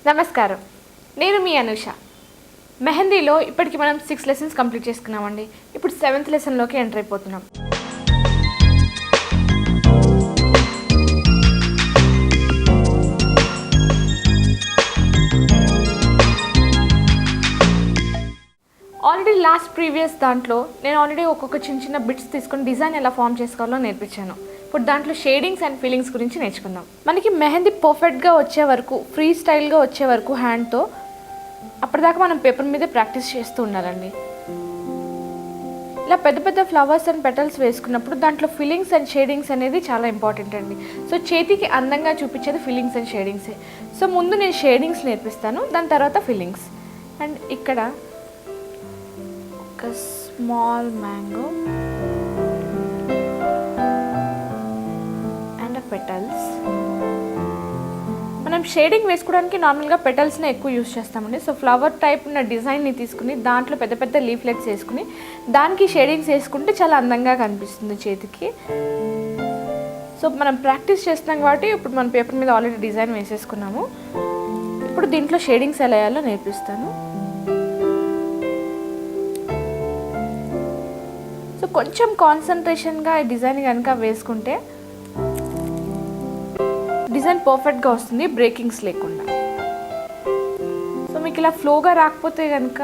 నమస్కారం, నేను మీ అనుష. మెహందీలో ఇప్పటికి మనం 6 లెసన్స్ కంప్లీట్ చేసుకున్నామండి. ఇప్పుడు 7th లెసన్లోకి ఎంటర్ అయిపోతున్నాం. ఆల్రెడీ ప్రీవియస్ దాంట్లో నేను ఒక్కొక్క చిన్న బిట్స్ తీసుకొని డిజైన్ ఎలా ఫామ్ చేసుకోవాలో నేర్పించాను. ఇప్పుడు దాంట్లో షేడింగ్స్ అండ్ ఫీలింగ్స్ గురించి నేర్చుకుందాం. మనకి మెహందీ పర్ఫెక్ట్గా వచ్చే వరకు, ఫ్రీ స్టైల్గా వచ్చే వరకు హ్యాండ్తో అప్పటిదాకా మనం పేపర్ మీదే ప్రాక్టీస్ చేస్తూ ఉండాలండి. ఇలా పెద్ద పెద్ద ఫ్లవర్స్ అండ్ పెటల్స్ వేసుకున్నప్పుడు దాంట్లో ఫీలింగ్స్ అండ్ షేడింగ్స్ అనేది చాలా ఇంపార్టెంట్ అండి. సో చేతికి అందంగా చూపించేది ఫీలింగ్స్ అండ్ షేడింగ్సే. సో ముందు నేను షేడింగ్స్ నేర్పిస్తాను, దాని తర్వాత ఫీలింగ్స్. అండ్ ఇక్కడ ఒక స్మాల్ మ్యాంగో అండ్ పెటల్స్. మనం షేడింగ్ వేసుకోవడానికి నార్మల్గా పెటల్స్ని ఎక్కువ యూస్ చేస్తామండి. సో ఫ్లవర్ టైప్ ఉన్న డిజైన్ని తీసుకుని దాంట్లో పెద్ద పెద్ద లీఫ్లెట్స్ వేసుకుని దానికి షేడింగ్స్ వేసుకుంటే చాలా అందంగా కనిపిస్తుంది చేతికి. సో మనం ప్రాక్టీస్ చేస్తున్నాం కాబట్టి ఇప్పుడు మన పేపర్ మీద ఆల్రెడీ డిజైన్ వేసేసుకున్నాము. ఇప్పుడు దీంట్లో షేడింగ్స్ ఎలా వేయాలో నేర్పిస్తాను. సో కొంచెం కాన్సన్ట్రేషన్గా ఈ డిజైన్ కనుక వేసుకుంటే డిజైన్ పర్ఫెక్ట్గా వస్తుంది, బ్రేకింగ్స్ లేకుండా. సో మీకు ఇలా ఫ్లోగా రాకపోతే కనుక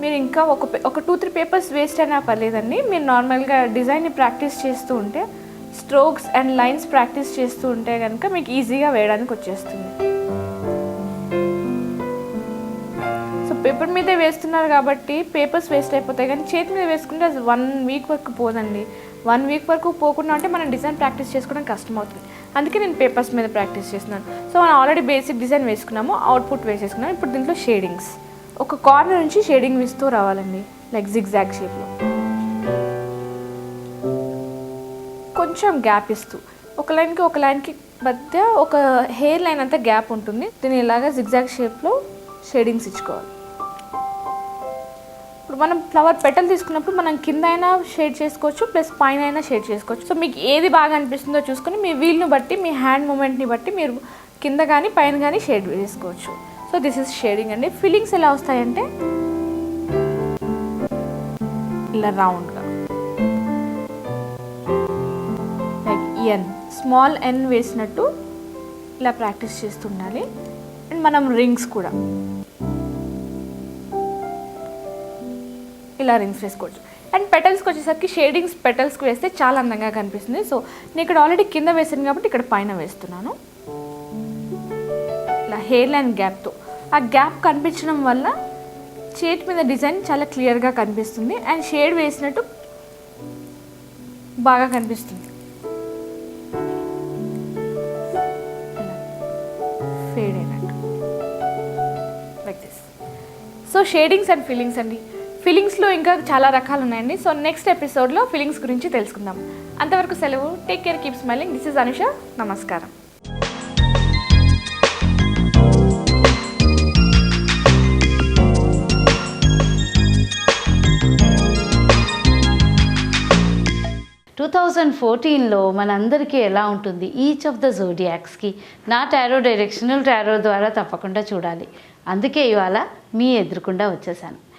మీరు ఇంకా ఒక 2-3 పేపర్స్ వేస్ట్ అయినా పర్లేదండి. మీరు నార్మల్గా డిజైన్ని ప్రాక్టీస్ చేస్తూ ఉంటే, స్ట్రోక్స్ అండ్ లైన్స్ ప్రాక్టీస్ చేస్తూ ఉంటే కనుక మీకు ఈజీగా వేయడానికి వచ్చేస్తుంది. సో పేపర్ మీదే వేస్తున్నారు కాబట్టి పేపర్స్ వేస్ట్ అయిపోతాయి, కానీ చేతి మీద వేసుకుంటే అది 1 వీక్ వరకు పోదండి. 1 వీక్ వరకు పోకుండా అంటే మనం డిజైన్ ప్రాక్టీస్ చేసుకోవడం కష్టం అవుతుంది. అందుకే నేను పేపర్స్ మీద ప్రాక్టీస్ చేస్తున్నాను. సో మనం ఆల్రెడీ బేసిక్ డిజైన్ వేసుకున్నాము, అవుట్పుట్ వేసేసుకున్నాము. ఇప్పుడు దీంట్లో షేడింగ్స్ ఒక కార్నర్ నుంచి షేడింగ్ ఇస్తూ రావాలండి, లైక్ జిగ్జాగ్ షేప్లో. కొంచెం గ్యాప్ ఇస్తూ ఒక లైన్కి మధ్య ఒక హెయిర్ లైన్ అంతా గ్యాప్ ఉంటుంది. దీన్ని ఇలాగా జిగ్జాగ్ షేప్లో షేడింగ్స్ ఇచ్చుకోవాలి. ఇప్పుడు మనం ఫ్లవర్ పెటల్ తీసుకున్నప్పుడు మనం కింద అయినా షేడ్ చేసుకోవచ్చు, ప్లస్ పైన అయినా షేడ్ చేసుకోవచ్చు. సో మీకు ఏది బాగా అనిపిస్తుందో చూసుకొని మీ వీల్ని బట్టి, మీ హ్యాండ్ మూమెంట్ని బట్టి మీరు కింద కానీ పైన కానీ షేడ్ వేసుకోవచ్చు. సో దిస్ ఇస్ షేడింగ్ అండి. ఫీలింగ్స్ ఎలా వస్తాయంటే ఇలా రౌండ్గా, లైక్ ఎన్, స్మాల్ ఎన్ వేసినట్టు ఇలా ప్రాక్టీస్ చేస్తుండాలి. అండ్ మనం రింగ్స్ కూడా ఇలా రింగ్స్ వేసుకోవచ్చు. అండ్ పెటల్స్కి వచ్చేసరికి షేడింగ్స్ పెటల్స్కి వేస్తే చాలా అందంగా కనిపిస్తుంది. సో నేను ఇక్కడ ఆల్రెడీ కింద వేసాను కాబట్టి ఇక్కడ పైన వేస్తున్నాను. ఇలా హెయిర్ లైన్ గ్యాప్తో, ఆ గ్యాప్ కనిపించడం వల్ల చేతి మీద డిజైన్ చాలా క్లియర్గా కనిపిస్తుంది అండ్ షేడ్ వేసినట్టు బాగా కనిపిస్తుంది. ఫేడ్ అయినట్టు like this. So shadings and feelings అండి. ఫీలింగ్స్లో ఇంకా చాలా రకాలు ఉన్నాయండి. సో నెక్స్ట్ ఎపిసోడ్లో ఫీలింగ్స్ గురించి తెలుసుకుందాం. అంతవరకు సెలవు. Take care, keep smiling. This is Anusha. నమస్కారం. టూ 2014లో మనందరికీ ఎలా ఉంటుంది, ఈచ్ ఆఫ్ ద జోడియాక్స్కి నా టారో డైరెక్షనల్ టారో ద్వారా తప్పకుండా చూడాలి. అందుకే ఇవాళ మీ ఎదురుకుండా వచ్చేసాను.